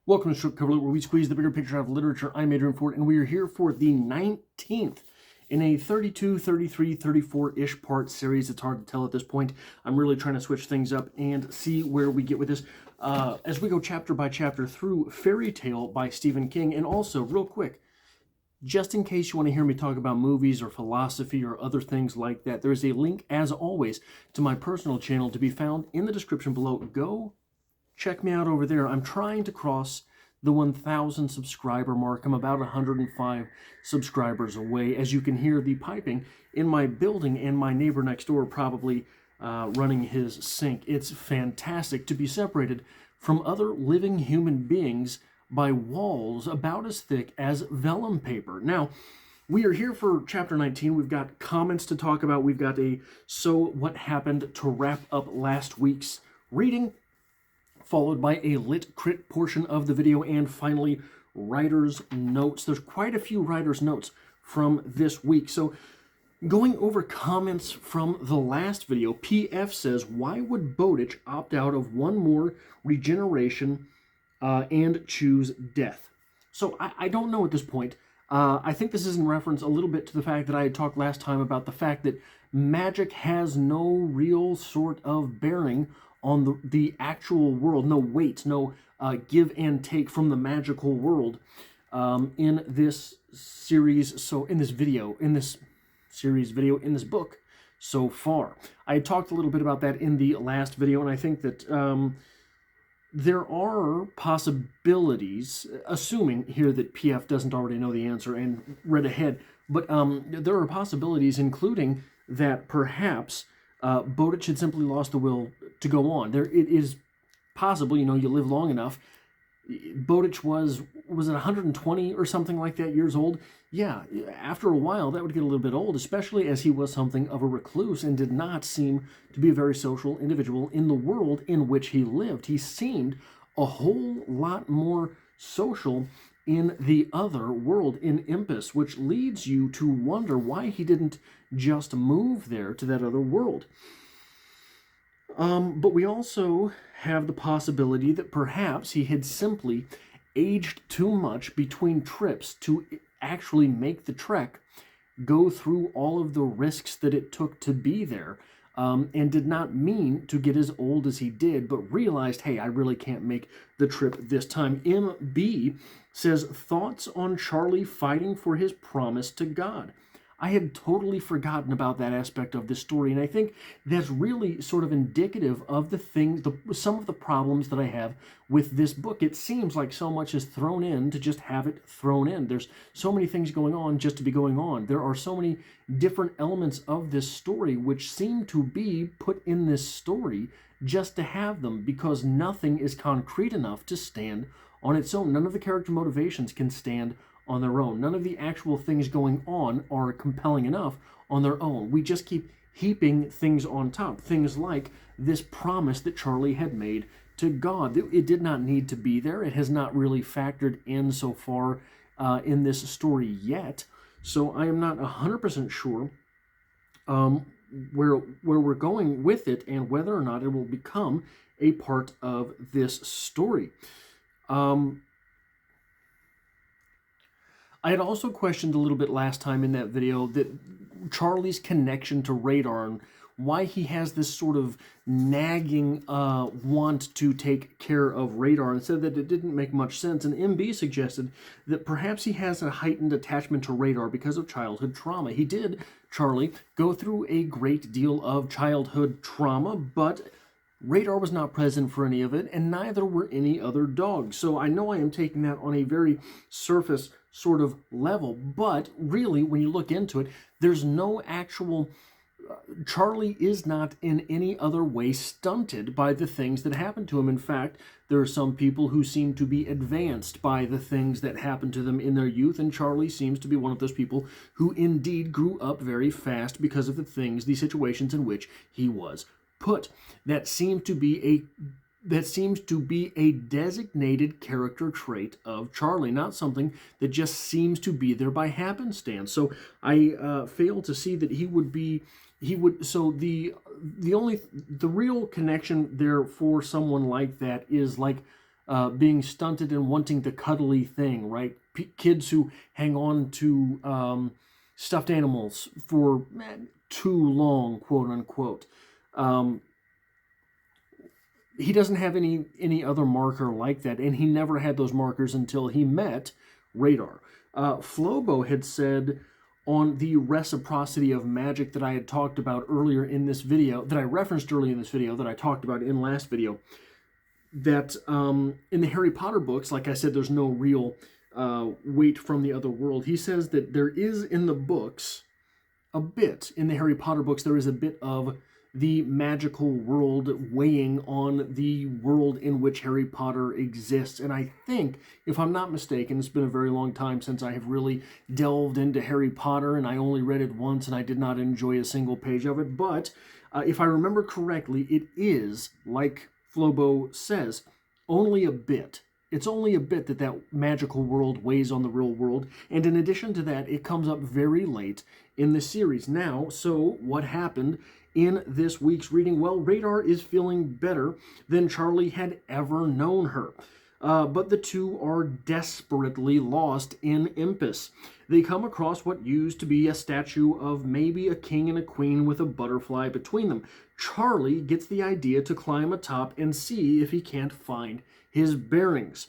Welcome to Short Cover Lit, where we squeeze the bigger picture out of literature. I'm Adrian Ford, and we are here for the 19th in a 32, 33, 34-ish part series. It's hard to tell at this point. I'm really trying to switch things up and see where we get with this as we go chapter by chapter through Fairy Tale by Stephen King. And also, real quick, just in case you want to hear me talk about movies or philosophy or other things like that, there is a link, as always, to my personal channel to be found in the description below. Go check me out over there. I'm trying to cross the 1,000 subscriber mark. I'm about 105 subscribers away. As you can hear the piping in my building, and my neighbor next door probably running his sink. It's fantastic to be separated from other living human beings by walls about as thick as vellum paper. Now, we are here for chapter 19. We've got comments to talk about. We've got a So What Happened to wrap up last week's reading, followed by a lit crit portion of the video, and finally writer's notes. There's quite a few writer's notes from this week. So going over comments from the last video, PF says, why would Bowditch opt out of one more regeneration and choose death? So I don't know at this point. I think this is in reference a little bit to the fact that I had talked last time about the fact that magic has no real sort of bearing on the actual world, no weight, no give and take from the magical world in this series. So in this video, in this series video, in this book so far. I had talked a little bit about that in the last video, and I think that there are possibilities, assuming here that PF doesn't already know the answer and read ahead, but there are possibilities including that perhaps Bowditch had simply lost the will to go on. It is possible, you live long enough. Bowditch was it 120 or something like that years old? Yeah, after a while that would get a little bit old, especially as he was something of a recluse and did not seem to be a very social individual in the world in which he lived. He seemed a whole lot more social in the other world, in Impus, which leads you to wonder why he didn't just move there to that other world. But we also have the possibility that perhaps he had simply aged too much between trips to actually make the trek, go through all of the risks that it took to be there, and did not mean to get as old as he did, but realized, hey, I really can't make the trip this time. MB says, thoughts on Charlie fighting for his promise to God. I had totally forgotten about that aspect of this story, and I think that's really sort of indicative of some of the problems that I have with this book. It seems like so much is thrown in to just have it thrown in. There's so many things going on just to be going on. There are so many different elements of this story which seem to be put in this story just to have them, because nothing is concrete enough to stand on its own. None of the character motivations can stand on their own. None of the actual things going on are compelling enough on their own. We just keep heaping things on top. Things like this promise that Charlie had made to God. It did not need to be there. It has not really factored in so far in this story yet. So I am not 100% sure where we're going with it and whether or not it will become a part of this story. I had also questioned a little bit last time in that video that Charlie's connection to Radar and why he has this sort of nagging want to take care of Radar, and said that it didn't make much sense. And MB suggested that perhaps he has a heightened attachment to Radar because of childhood trauma. He did, Charlie, go through a great deal of childhood trauma, but Radar was not present for any of it, and neither were any other dogs. So I know I am taking that on a very surface sort of level, but really, when you look into it, there's no actual... Charlie is not in any other way stunted by the things that happen to him. In fact, there are some people who seem to be advanced by the things that happened to them in their youth, and Charlie seems to be one of those people who indeed grew up very fast because of the situations in which he was put. That seems to be a designated character trait of Charlie, not something that just seems to be there by happenstance. So I fail to see that so the real connection there for someone like that is like being stunted and wanting the cuddly thing, right? Kids who hang on to stuffed animals for too long, quote unquote. He doesn't have any other marker like that, and he never had those markers until he met Radar. Flobo had said on the reciprocity of magic that I had talked about earlier in this video, that I referenced earlier in this video, that I talked about in last video, that in the Harry Potter books, like I said, there's no real weight from the other world. He says that there is in the books, a bit, in the Harry Potter books, there is a bit of the magical world weighing on the world in which Harry Potter exists. And I think, if I'm not mistaken, it's been a very long time since I have really delved into Harry Potter, and I only read it once and I did not enjoy a single page of it. But if I remember correctly, it is, like Flobo says, only a bit. It's only a bit that magical world weighs on the real world. And in addition to that, it comes up very late in the series. Now, so what happened in this week's reading? Well, Radar is feeling better than Charlie had ever known her. But the two are desperately lost in Impus. They come across what used to be a statue of maybe a king and a queen with a butterfly between them. Charlie gets the idea to climb atop and see if he can't find his bearings.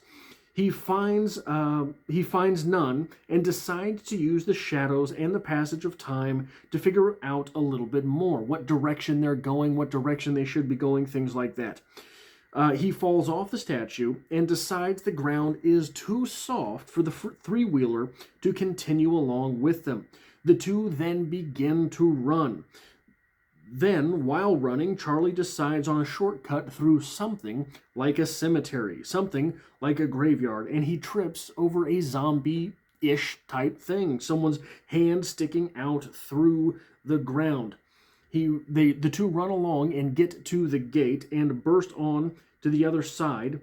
He finds none and decides to use the shadows and the passage of time to figure out a little bit more, what direction they're going, what direction they should be going, things like that. He falls off the statue and decides the ground is too soft for the three-wheeler to continue along with them. The two then begin to run. Then, while running, Charlie decides on a shortcut through something like a cemetery, something like a graveyard, and he trips over a zombie-ish type thing, someone's hand sticking out through the ground. The two run along and get to the gate and burst on to the other side,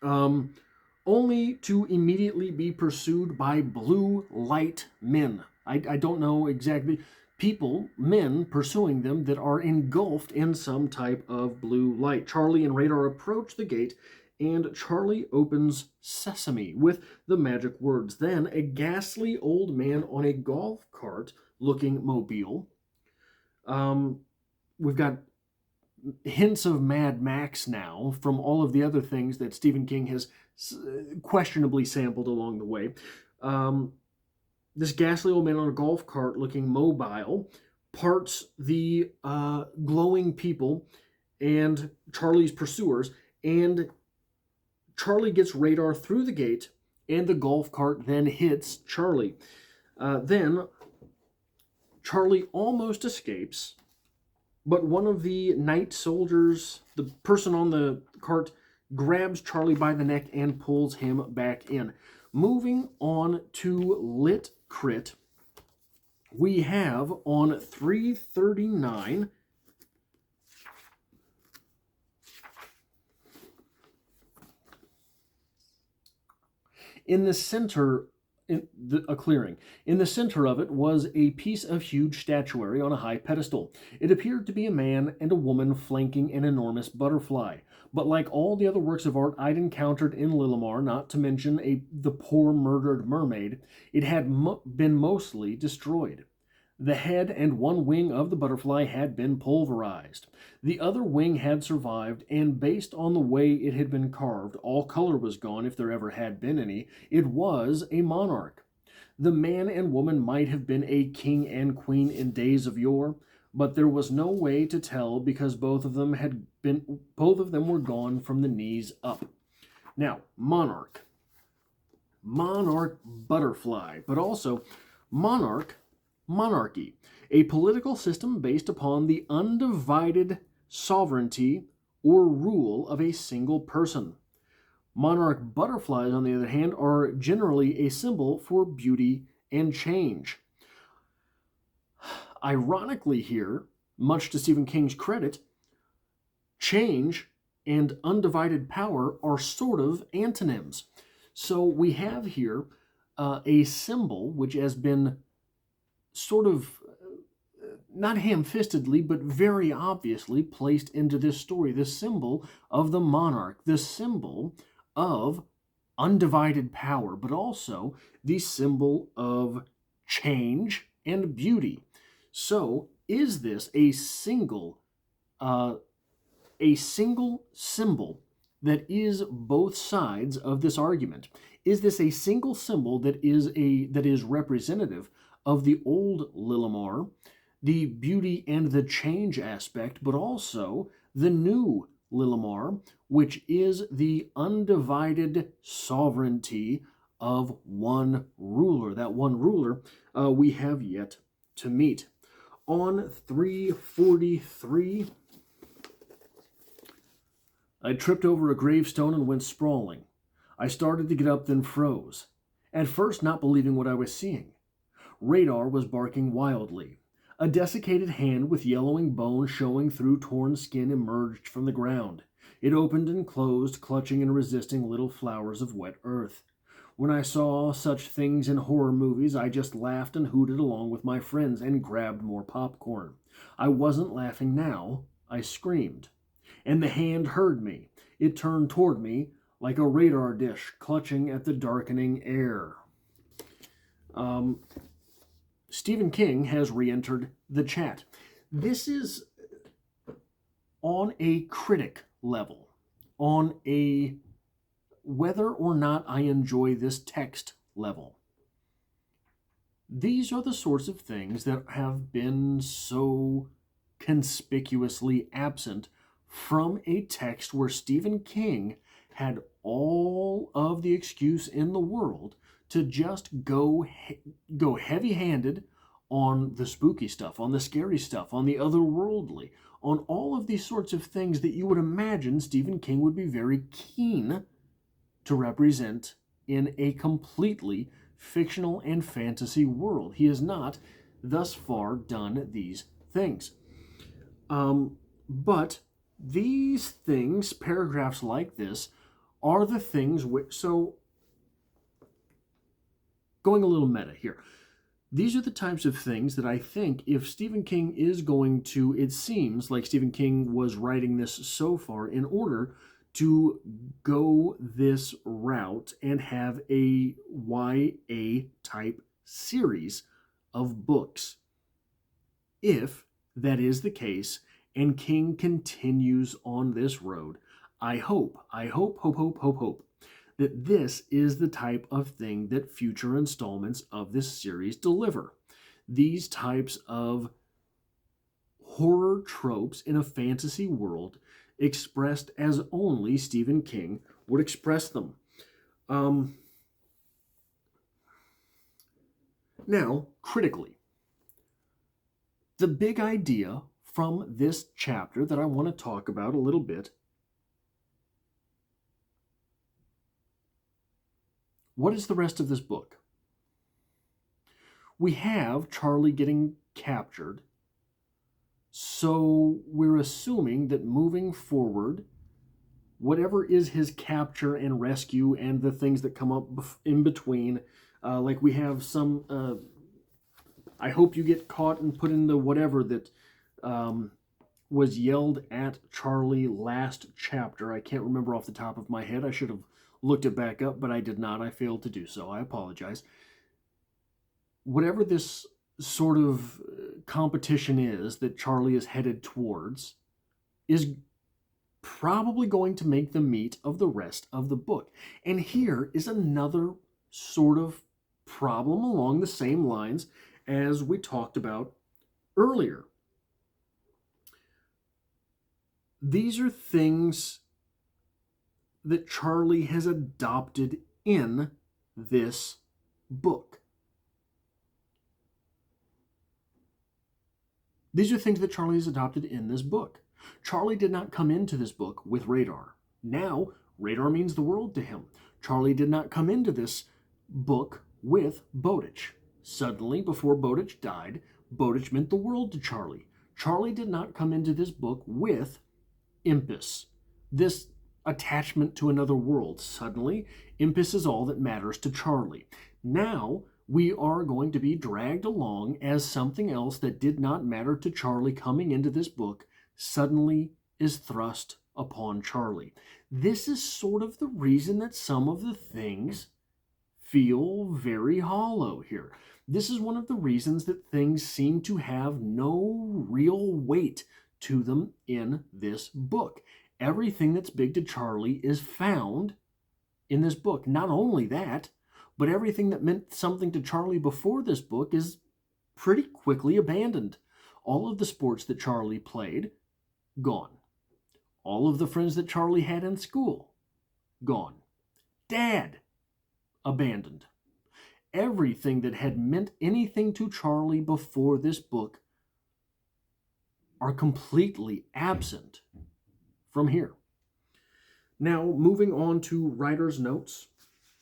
only to immediately be pursued by blue light men. I don't know exactly. Men pursuing them that are engulfed in some type of blue light. Charlie and Radar approach the gate, and Charlie opens Sesame with the magic words. Then a ghastly old man on a golf cart looking mobile. We've got hints of Mad Max now from all of the other things that Stephen King has questionably sampled along the way. This ghastly old man on a golf cart looking mobile parts the glowing people and Charlie's pursuers, and Charlie gets Radar through the gate, and the golf cart then hits Charlie. Then Charlie almost escapes, but one of the night soldiers, the person on the cart, grabs Charlie by the neck and pulls him back in. Moving on to Lit Crit, we have on 339 in the center, a clearing. In the center of it was a piece of huge statuary on a high pedestal. It appeared to be a man and a woman flanking an enormous butterfly. But like all the other works of art I'd encountered in Lilimar, not to mention the poor murdered mermaid, it had been mostly destroyed. The head and one wing of the butterfly had been pulverized. The other wing had survived, and based on the way it had been carved, all color was gone if there ever had been any. It was a monarch. The man and woman might have been a king and queen in days of yore, but there was no way to tell because both of them were gone from the knees up. Now, monarch butterfly, but also monarchy, a political system based upon the undivided sovereignty or rule of a single person. Monarch butterflies, on the other hand, are generally a symbol for beauty and change. Ironically here, much to Stephen King's credit, change and undivided power are sort of antonyms. So we have here a symbol which has been sort of not ham-fistedly, but very obviously placed into this story, the symbol of the monarch, the symbol of undivided power, but also the symbol of change and beauty. So, is this uh, a single symbol that is both sides of this argument? Is this a single symbol that is representative of the old Lillimar, the beauty and the change aspect, but also the new Lillimar, which is the undivided sovereignty of one ruler? That one ruler we have yet to meet. On 343, I tripped over a gravestone and went sprawling. I started to get up, then froze, at first not believing what I was seeing. Radar was barking wildly. A desiccated hand with yellowing bone showing through torn skin emerged from the ground. It opened and closed, clutching and resisting little flowers of wet earth. When I saw such things in horror movies, I just laughed and hooted along with my friends and grabbed more popcorn. I wasn't laughing now. I screamed. And the hand heard me. It turned toward me like a radar dish clutching at the darkening air. Stephen King has re-entered the chat. This is on a critic level, on a whether or not I enjoy this text level. These are the sorts of things that have been so conspicuously absent from a text where Stephen King had all of the excuse in the world to just go heavy-handed on the spooky stuff, on the scary stuff, on the otherworldly, on all of these sorts of things that you would imagine Stephen King would be very keen to represent in a completely fictional and fantasy world. He has not thus far done these things. But these things, paragraphs like this, are the things which, so going a little meta here, these are the types of things that I think if Stephen King is going to, it seems like Stephen King was writing this so far in order to go this route and have a YA type series of books. If that is the case, and King continues on this road, I hope that this is the type of thing that future installments of this series deliver. These types of horror tropes in a fantasy world expressed as only Stephen King would express them. Now, critically, the big idea from this chapter that I want to talk about a little bit, what is the rest of this book? We have Charlie getting captured, so we're assuming that moving forward, whatever is his capture and rescue and the things that come up in between, like we have some, I hope you get caught and put in the whatever that was yelled at Charlie last chapter. I can't remember off the top of my head. I should have looked it back up, but I did not. I failed to do so. I apologize. Whatever this sort of competition is that Charlie is headed towards is probably going to make the meat of the rest of the book. And here is another sort of problem along the same lines as we talked about earlier. These are things that Charlie has adopted in this book. These are things that Charlie has adopted in this book. Charlie did not come into this book with Radar. Now, Radar means the world to him. Charlie did not come into this book with Bowditch. Suddenly, before Bowditch died, Bowditch meant the world to Charlie. Charlie did not come into this book with Impus, this attachment to another world. Suddenly, Impus is all that matters to Charlie. Now, we are going to be dragged along as something else that did not matter to Charlie coming into this book suddenly is thrust upon Charlie. This is sort of the reason that some of the things feel very hollow here. This is one of the reasons that things seem to have no real weight to them in this book. Everything that's big to Charlie is found in this book. Not only that, but everything that meant something to Charlie before this book is pretty quickly abandoned. All of the sports that Charlie played, gone. All of the friends that Charlie had in school, gone. Dad, abandoned. Everything that had meant anything to Charlie before this book are completely absent from here. Now, moving on to writer's notes.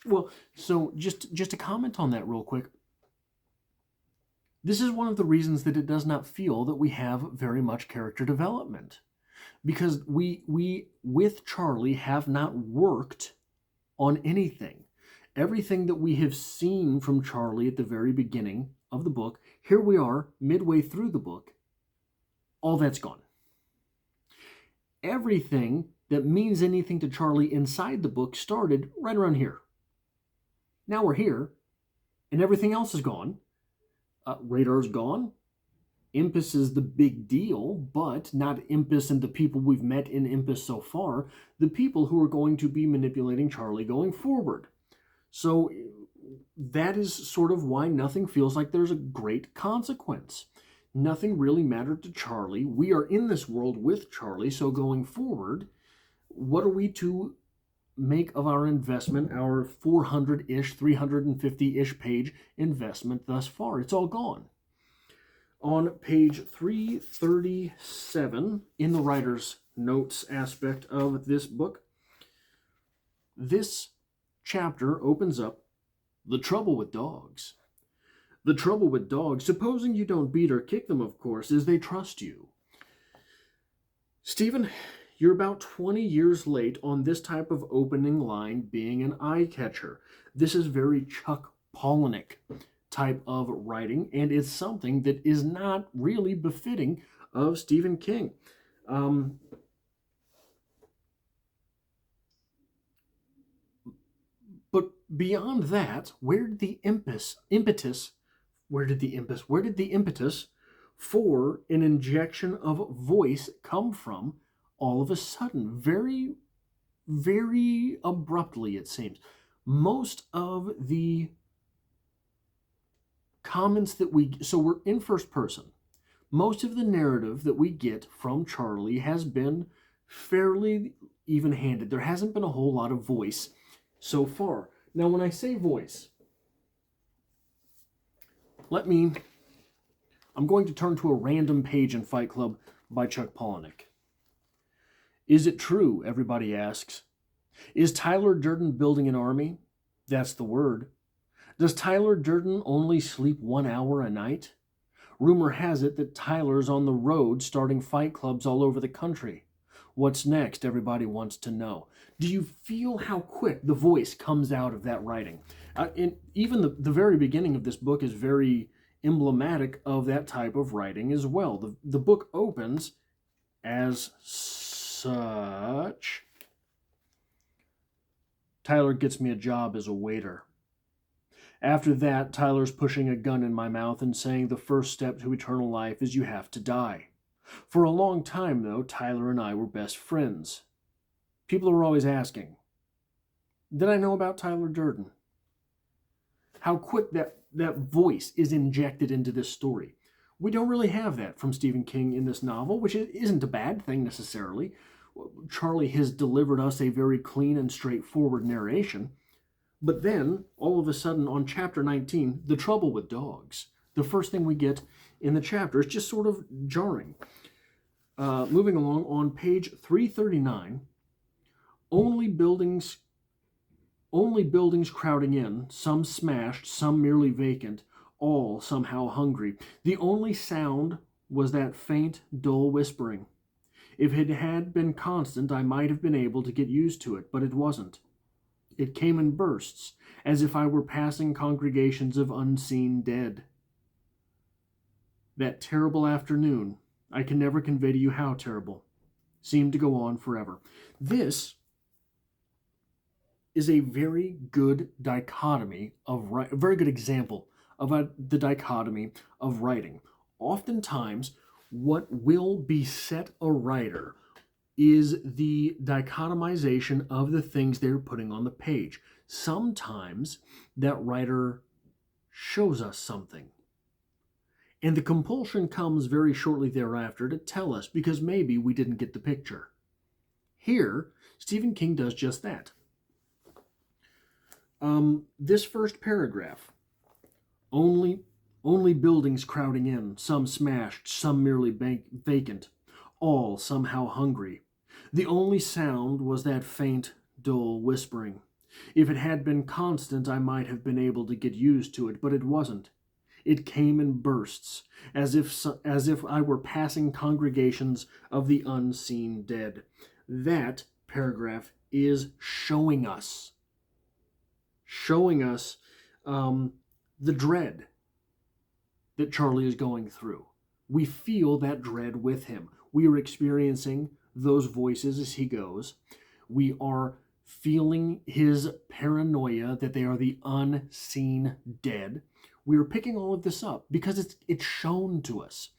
Well, so just to comment on that real quick, this is one of the reasons that it does not feel that we have very much character development. Because we with Charlie, have not worked on anything. Everything that we have seen from Charlie at the very beginning of the book, here we are, midway through the book, all that's gone. Everything that means anything to Charlie inside the book started right around here. Now we're here, and everything else is gone. Radar's gone. Impus is the big deal, but not Impus and the people we've met in Impus so far, the people who are going to be manipulating Charlie going forward. So that is sort of why nothing feels like there's a great consequence. Nothing really mattered to Charlie. We are in this world with Charlie, so going forward, what are we to make of our investment, our 400-ish, 350-ish page investment thus far? It's all gone. On page 337, in the writer's notes aspect of this book, this chapter opens up, "The trouble with dogs. The trouble with dogs, supposing you don't beat or kick them, of course, is they trust you." Stephen, you're about 20 years late on this type of opening line being an eye-catcher. This is very Chuck Palahniuk type of writing, and it's something that is not really befitting of Stephen King. But beyond that, where did the impetus for an injection of voice come from all of a sudden? Very, very abruptly, it seems. Most of the comments that so we're in first person. Most of the narrative that we get from Charlie has been fairly even-handed. There hasn't been a whole lot of voice so far. Now, when I say voice, I'm going to turn to a random page in Fight Club by Chuck Palahniuk. Is it true, everybody asks? Is Tyler Durden building an army? That's the word. Does Tyler Durden only sleep 1 hour a night? Rumor has it that Tyler's on the road starting fight clubs all over the country. What's next? Everybody wants to know. Do you feel how quick the voice comes out of that writing? And even the very beginning of this book is very emblematic of that type of writing as well. The book opens as such. Tyler gets me a job as a waiter. After that, Tyler's pushing a gun in my mouth and saying the first step to eternal life is you have to die. For a long time, though, Tyler and I were best friends. People are always asking, did I know about Tyler Durden? How quick that voice is injected into this story. We don't really have that from Stephen King in this novel, which isn't a bad thing necessarily. Charlie has delivered us a very clean and straightforward narration. But then, all of a sudden, on chapter 19, the trouble with dogs, the first thing we get in the chapter is just sort of jarring. Moving along, on page 339, only buildings crowding in, some smashed, some merely vacant, all somehow hungry. The only sound was that faint, dull whispering. If it had been constant, I might have been able to get used to it, but it wasn't. It came in bursts, as if I were passing congregations of unseen dead. That terrible afternoon, I can never convey to you how terrible, seemed to go on forever. This is a very good dichotomy of a very good example of the dichotomy of writing. Oftentimes, what will beset a writer is the dichotomization of the things they're putting on the page. Sometimes that writer shows us something, and the compulsion comes very shortly thereafter to tell us because maybe we didn't get the picture. Here, Stephen King does just that. This first paragraph, only buildings crowding in, some smashed, some merely vacant, all somehow hungry. The only sound was that faint, dull whispering. If it had been constant, I might have been able to get used to it, but it wasn't. It came in bursts, as if I were passing congregations of the unseen dead. That paragraph is showing us the dread that Charlie is going through. We feel that dread with him. We are experiencing those voices as he goes. We are feeling his paranoia that they are the unseen dead. We are picking all of this up because it's shown to us.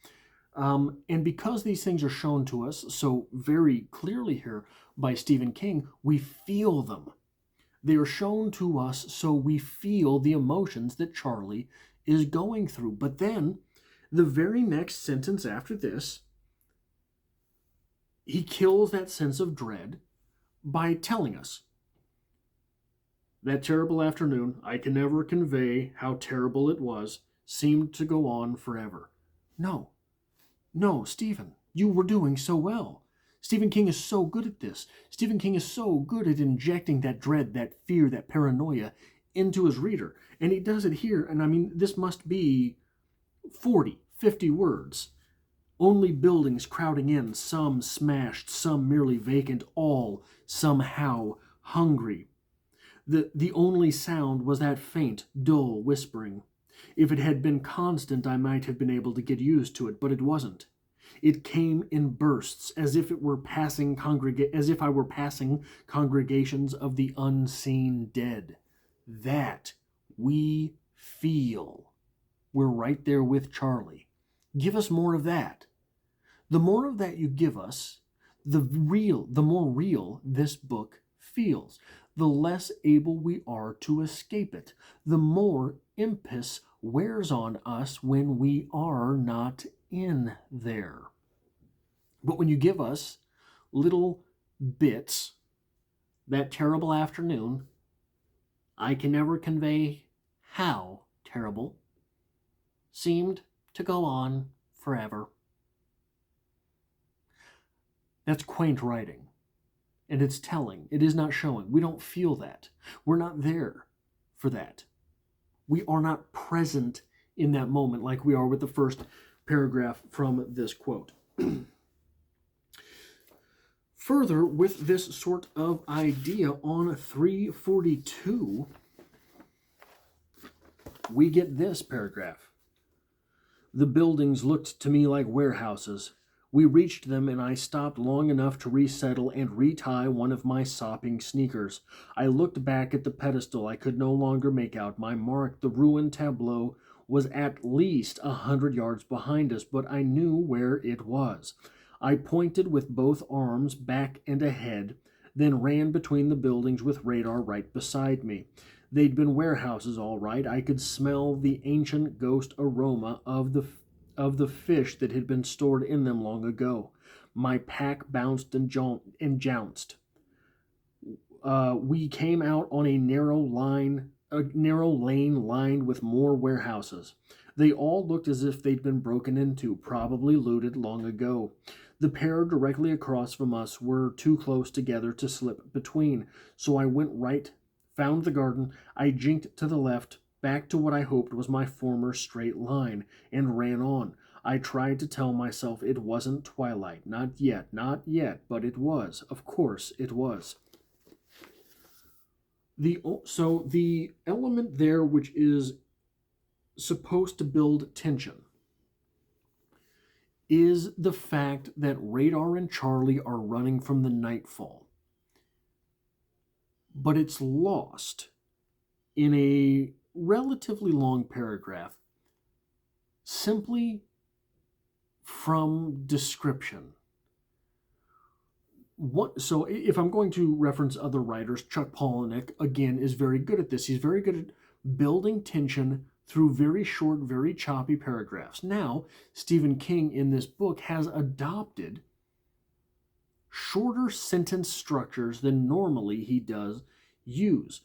And because these things are shown to us so very clearly here by Stephen King, we feel them. They are shown to us so we feel the emotions that Charlie is going through. But then, the very next sentence after this, he kills that sense of dread by telling us, that terrible afternoon, I can never convey how terrible it was, seemed to go on forever. No, Stephen, you were doing so well. Stephen King is so good at this. Stephen King is so good at injecting that dread, that fear, that paranoia into his reader. And he does it here, and I mean, this must be 40, 50 words. Only buildings crowding in, some smashed, some merely vacant, all somehow hungry. The only sound was that faint, dull whispering. If it had been constant, I might have been able to get used to it, but it wasn't. It came in bursts, as if I were passing congregations of the unseen dead. That we feel. We're right there with Charlie. Give us more of that. The more of that you give us, the more real this book feels. The less able we are to escape it. The more impetus wears on us when we are not in there. But when you give us little bits, that terrible afternoon, I can never convey how terrible, seemed to go on forever. That's quaint writing. And it's telling. It is not showing. We don't feel that. We're not there for that. We are not present in that moment like we are with the first paragraph from this quote. Further, with this sort of idea on 342, we get this paragraph. The buildings looked to me like warehouses. We reached them, and I stopped long enough to resettle and retie one of my sopping sneakers. I looked back at the pedestal. I could no longer make out my mark. The ruined tableau was at least 100 yards behind us, but I knew where it was. I pointed with both arms back and ahead, then ran between the buildings with radar right beside me. They'd been warehouses, all right. I could smell the ancient ghost aroma of the fish that had been stored in them long ago. My pack bounced and jounced. We came out on a narrow lane lined with more warehouses. They all looked as if they'd been broken into, probably looted long ago. The pair directly across from us were too close together to slip between, so I went right, found the garden. I jinked to the left, back to what I hoped was my former straight line, and ran on. I tried to tell myself it wasn't twilight. Not yet, but it was. Of course it was. So the element there which is supposed to build tension is the fact that Radar and Charlie are running from the Nightfall. But it's lost in a relatively long paragraph simply from description. So if I'm going to reference other writers, Chuck Palahniuk, again, is very good at this. He's very good at building tension through very short, very choppy paragraphs. Now, Stephen King in this book has adopted shorter sentence structures than normally he does use.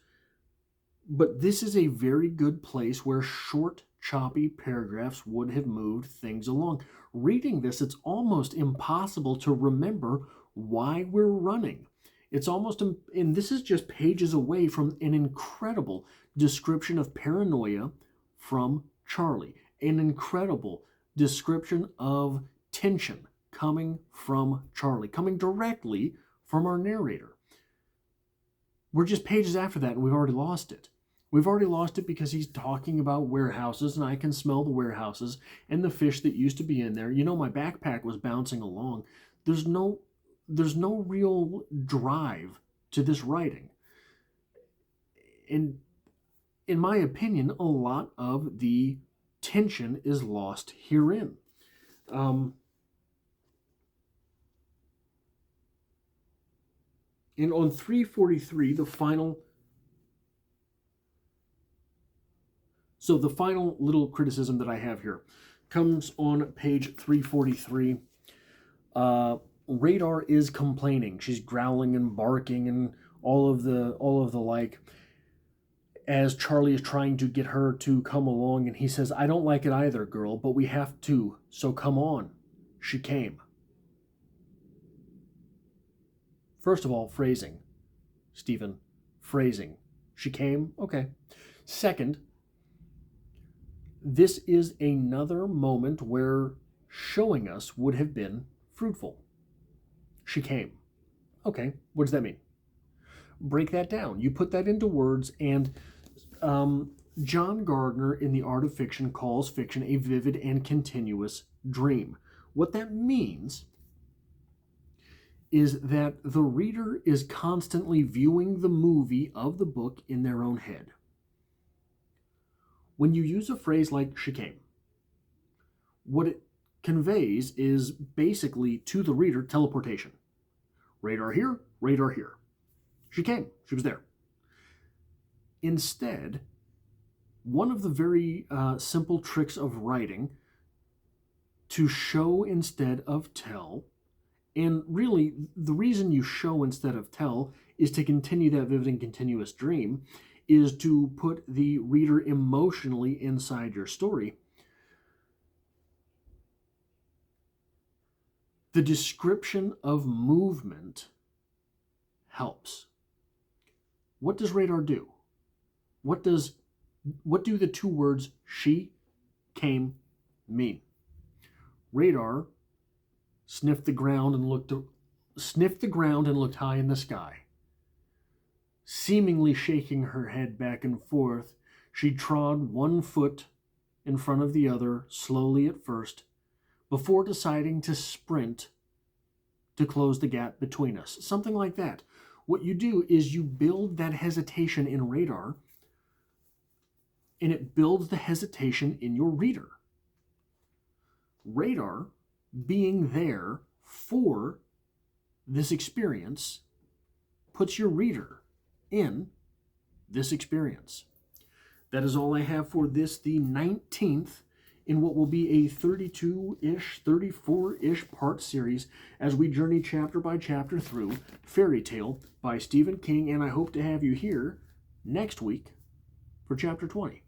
But this is a very good place where short, choppy paragraphs would have moved things along. Reading this, it's almost impossible to remember why we're running. It's almost, and this is just pages away from an incredible description of paranoia from Charlie, an incredible description of tension coming from Charlie, coming directly from our narrator. We're just pages after that, and we've already lost it. We've already lost it because he's talking about warehouses, and I can smell the warehouses and the fish that used to be in there. You know, my backpack was bouncing along. There's no real drive to this writing. And in my opinion, a lot of the tension is lost herein. And on 343, the final little criticism that I have here comes on page 343. Radar is complaining. She's growling and barking and all of the like, as Charlie is trying to get her to come along, and he says, "I don't like it either, girl, but we have to, so come on." She came. First of all, phrasing. Stephen, phrasing. She came? Okay. Second, this is another moment where showing us would have been fruitful. She came. Okay, what does that mean? Break that down. You put that into words, and John Gardner in The Art of Fiction calls fiction a vivid and continuous dream. What that means is that the reader is constantly viewing the movie of the book in their own head. When you use a phrase like "she came," what it conveys is basically to the reader teleportation. Radar here, radar here. She came, she was there. Instead, one of the very simple tricks of writing to show instead of tell, and really the reason you show instead of tell is to continue that vivid and continuous dream, is to put the reader emotionally inside your story. The description of movement helps. What does Radar do? What do the two words "she came" mean? Radar sniffed the ground and looked high in the sky. Seemingly shaking her head back and forth, she trod one foot in front of the other, slowly at first, before deciding to sprint to close the gap between us. Something like that. What you do is you build that hesitation in Radar, and it builds the hesitation in your reader. Radar being there for this experience puts your reader in this experience. That is all I have for this, the 19th in what will be a 32-ish, 34-ish part series as we journey chapter by chapter through Fairy Tale by Stephen King, and I hope to have you here next week for chapter 20.